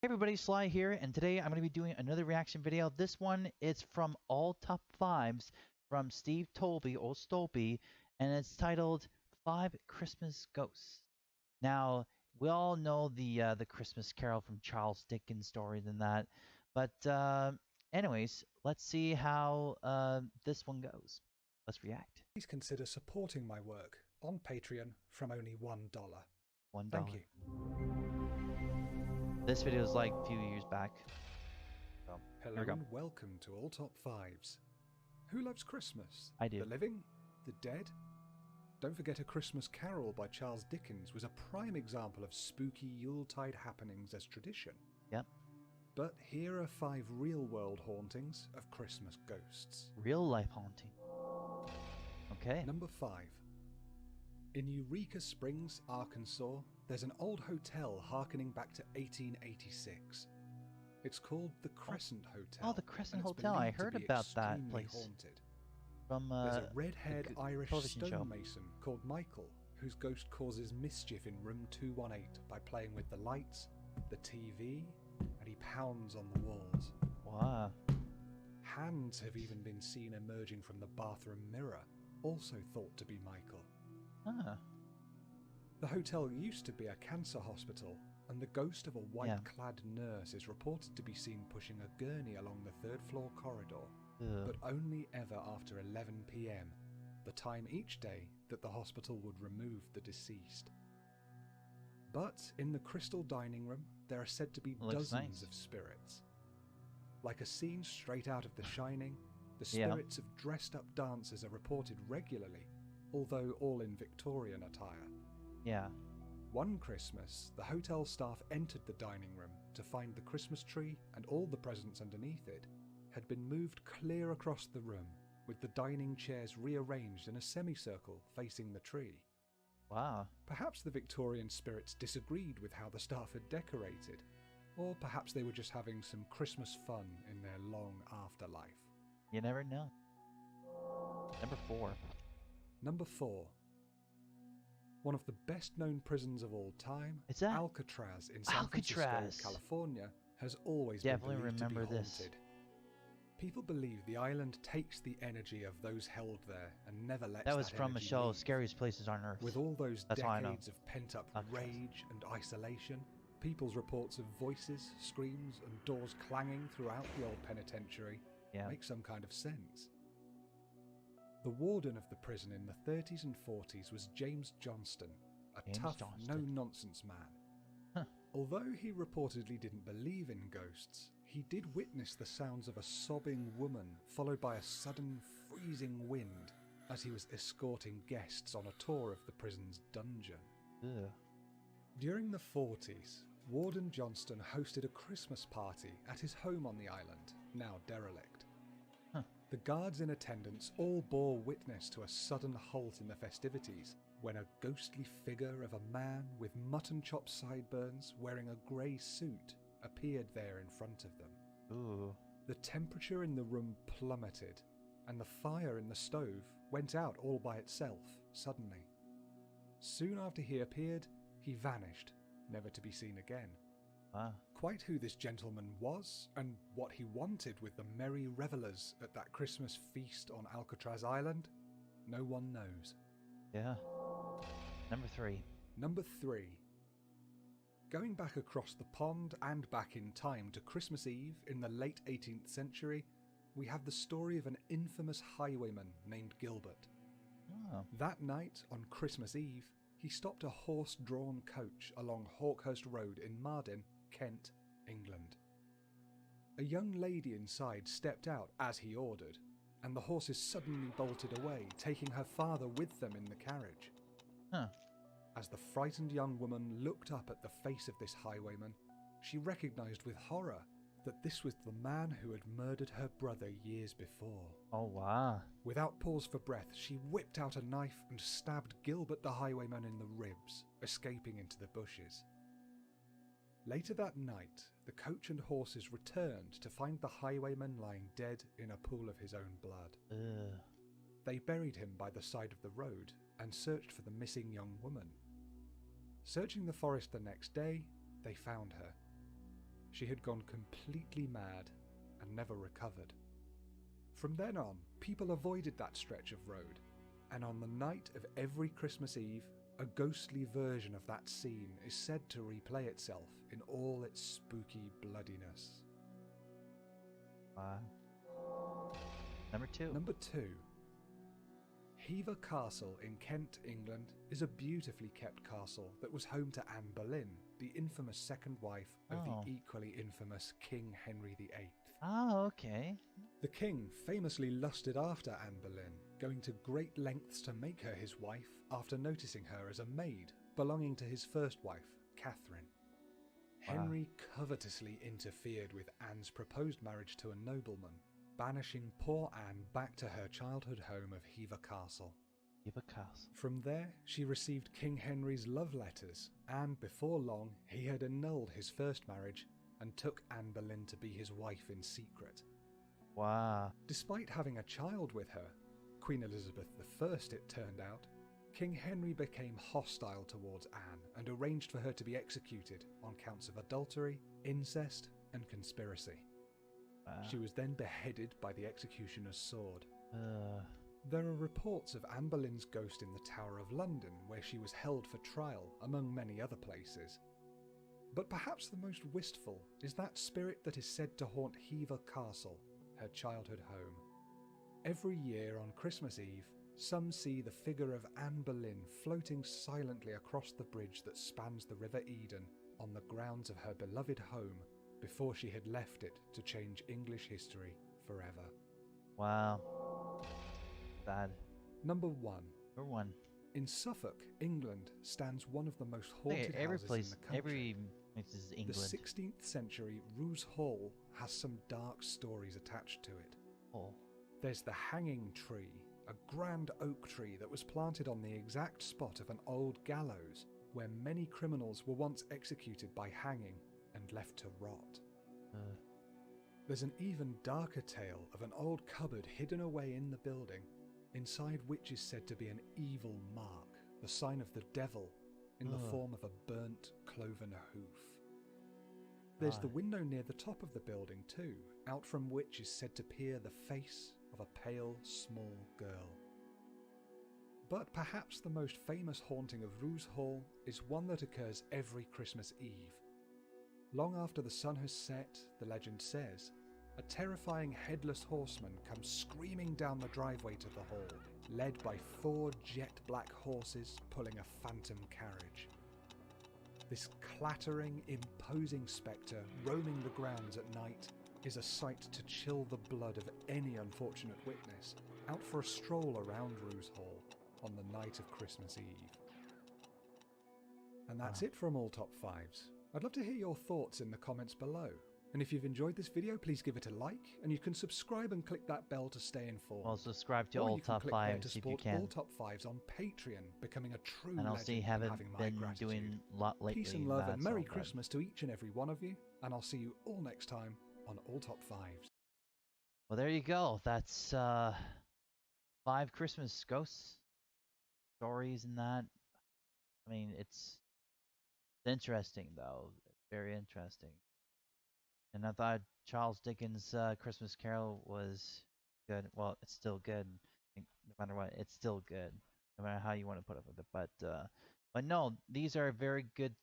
Hey everybody, Sly here, and today I'm going to be doing another reaction video. This one is from All Top 5s from Steve Tolby, or Stolby, and it's titled 5 Christmas Ghosts. Now, we all know the Christmas Carol from Charles Dickens story than that, but anyways, let's see how this one goes. Let's react. Please consider supporting my work on Patreon from only $1. $1. Thank you. This video is like a few years back. So, Hello here we go. and welcome to All Top 5s. Who loves Christmas? I do. The living? The dead? Don't forget A Christmas Carol by Charles Dickens was a prime example of spooky Yuletide happenings as tradition. Yep. But here are 5 real-world hauntings of Christmas ghosts. Real life haunting. Okay. Number 5. In Eureka Springs, Arkansas, there's an old hotel harkening back to 1886. It's called the Crescent Hotel. Oh, the Crescent Hotel. I heard about that place. Haunted. From There's a red-haired Irish television show. stonemason called Michael, whose ghost causes mischief in room 218 by playing with the lights, the TV, and he pounds on the walls. Wow. Hands have even been seen emerging from the bathroom mirror, also thought to be Michael. Huh. The hotel used to be a cancer hospital, and the ghost of a white-clad nurse is reported to be seen pushing a gurney along the 3rd floor corridor, but only ever after 11 p.m, the time each day that the hospital would remove the deceased. But in the crystal dining room, there are said to be dozens of spirits. Like a scene straight out of The Shining, the spirits of dressed-up dancers are reported regularly, although all in Victorian attire. Yeah. One Christmas, the hotel staff entered the dining room to find the Christmas tree and all the presents underneath it had been moved clear across the room, with the dining chairs rearranged in a semicircle facing the tree. Wow. Perhaps the Victorian spirits disagreed with how the staff had decorated, or perhaps they were just having some Christmas fun in their long afterlife. You never know. Number 4. Number 4. One of the best-known prisons of all time, It's that? Alcatraz in San Francisco, California, has always been believed to be haunted. People believe the island takes the energy of those held there and never lets that was from energy Michelle, leave. Scariest Places on Earth. With all those decades of pent-up Alcatraz. rage and isolation, people's reports of voices, screams, and doors clanging throughout the old penitentiary make some kind of sense. The warden of the prison in the 30s and 40s was James Johnston, a tough, no-nonsense man. Huh. Although he reportedly didn't believe in ghosts, he did witness the sounds of a sobbing woman followed by a sudden freezing wind as he was escorting guests on a tour of the prison's dungeon. Ugh. During the 40s, Warden Johnston hosted a Christmas party at his home on the island, now derelict. The guards in attendance all bore witness to a sudden halt in the festivities when a ghostly figure of a man with mutton chop sideburns wearing a grey suit appeared there in front of them. Ooh. The temperature in the room plummeted, and the fire in the stove went out all by itself suddenly. Soon after he appeared, he vanished, never to be seen again. Wow. Quite who this gentleman was, and what he wanted with the merry revellers at that Christmas feast on Alcatraz Island, no one knows. Yeah. Number 3. Number 3. Going back across the pond and back in time to Christmas Eve in the late 18th century, we have the story of an infamous highwayman named Gilbert. Oh. That night, on Christmas Eve, he stopped a horse-drawn coach along Hawkhurst Road in Mardin, Kent, England. A young lady inside stepped out as he ordered, and the horses suddenly bolted away, taking her father with them in the carriage. Huh. As the frightened young woman looked up at the face of this highwayman, she recognised with horror that this was the man who had murdered her brother years before. Oh, wow. Without pause for breath, she whipped out a knife and stabbed Gilbert the highwayman in the ribs, escaping into the bushes. Later that night, the coach and horses returned to find the highwayman lying dead in a pool of his own blood. Ugh. They buried him by the side of the road and searched for the missing young woman. Searching the forest the next day, they found her. she had gone completely mad and never recovered. From then on, people avoided that stretch of road, and on the night of every Christmas Eve, a ghostly version of that scene is said to replay itself in all its spooky bloodiness. Number 2. Number 2. Hever Castle in Kent, England is a beautifully kept castle that was home to Anne Boleyn, the infamous second wife of the equally infamous King Henry VIII. Oh, okay. The king famously lusted after Anne Boleyn, going to great lengths to make her his wife after noticing her as a maid belonging to his first wife, Catherine. Henry covetously interfered with Anne's proposed marriage to a nobleman, banishing poor Anne back to her childhood home of Hever Castle. Hever Castle. From there, she received King Henry's love letters, and before long, he had annulled his first marriage and took Anne Boleyn to be his wife in secret. Wow. Despite having a child with her, Queen Elizabeth I it turned out, King Henry became hostile towards Anne and arranged for her to be executed on counts of adultery, incest, and conspiracy. She was then beheaded by the executioner's sword. There are reports of Anne Boleyn's ghost in the Tower of London, where she was held for trial, among many other places. But perhaps the most wistful is that spirit that is said to haunt Hever Castle, her childhood home. Every year on Christmas Eve, some see the figure of Anne Boleyn floating silently across the bridge that spans the River Eden on the grounds of her beloved home before she had left it to change English history forever. Wow. Bad. Number 1. Number 1. In Suffolk, England, stands one of the most haunted houses in the country. Every place is England. The 16th century Roose Hall has some dark stories attached to it. Oh. There's the Hanging Tree, a grand oak tree that was planted on the exact spot of an old gallows where many criminals were once executed by hanging and left to rot. There's an even darker tale of an old cupboard hidden away in the building, inside which is said to be an evil mark, the sign of the devil, in the form of a burnt cloven hoof. There's the window near the top of the building too, out from which is said to peer the face of a pale, small girl. But perhaps the most famous haunting of Roose Hall is one that occurs every Christmas Eve. Long after the sun has set, the legend says, a terrifying headless horseman comes screaming down the driveway to the hall, led by 4 jet-black horses pulling a phantom carriage. This clattering, imposing spectre roaming the grounds at night is a sight to chill the blood of any unfortunate witness out for a stroll around Roose Hall on the night of Christmas Eve. And that's it from All Top 5s. I'd love to hear your thoughts in the comments below. And if you've enjoyed this video, please give it a like, and you can subscribe and click that bell to stay informed. Well, subscribe to Or All you can Top click there 5s to if you support can. All Top 5s on Patreon, becoming a true And I'll legend see, and haven't having my been gratitude. doing a lot lately. Peace and love and that's Merry all, but- Christmas to each and every one of you, and I'll see you all next time on All Top 5s. Well, there you go. That's 5 Christmas ghosts stories and that. I mean, it's interesting though. Very interesting. And I thought Charles Dickens' Christmas Carol was good. Well, it's still good. No matter what, it's still good. No matter how you want to put up with it. But no, these are very good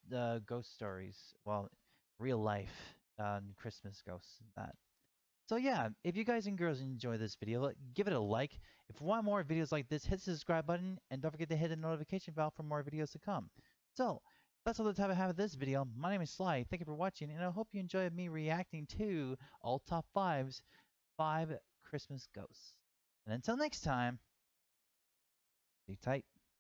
ghost stories. Well, real life Christmas ghosts and that. So yeah, if you guys and girls enjoy this video, give it a like. If you want more videos like this, hit the subscribe button, and don't forget to hit the notification bell for more videos to come. So, that's all the time I have of this video. My name is Sly. Thank you for watching, and I hope you enjoyed me reacting to All Top 5's 5 Christmas Ghosts. And until next time, stay tight.